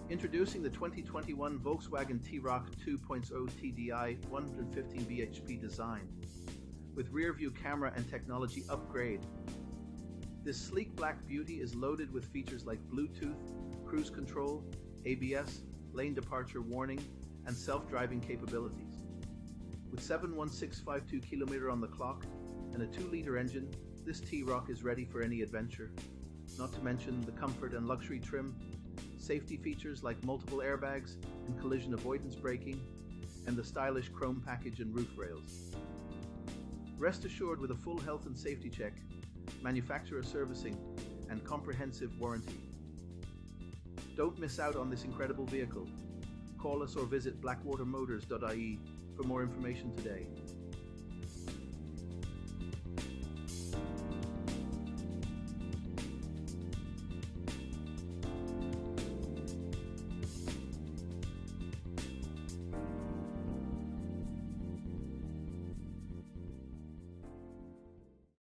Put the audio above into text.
Introducing the 2021 Volkswagen T-Roc 2.0TDI 115BHP design with rear-view camera and technology upgrade. This sleek black beauty is loaded with features like Bluetooth, cruise control, ABS, lane departure warning, and self-driving capabilities. With 71652 km on the clock and a 2-liter engine, this T-Roc is ready for any adventure. Not to mention the comfort and luxury trim, safety features like multiple airbags and collision avoidance braking, and the stylish chrome package and roof rails. Rest assured with a full health and safety check, manufacturer servicing, and comprehensive warranty. Don't miss out on this incredible vehicle. Call us or visit blackwatermotors.ie for more information today.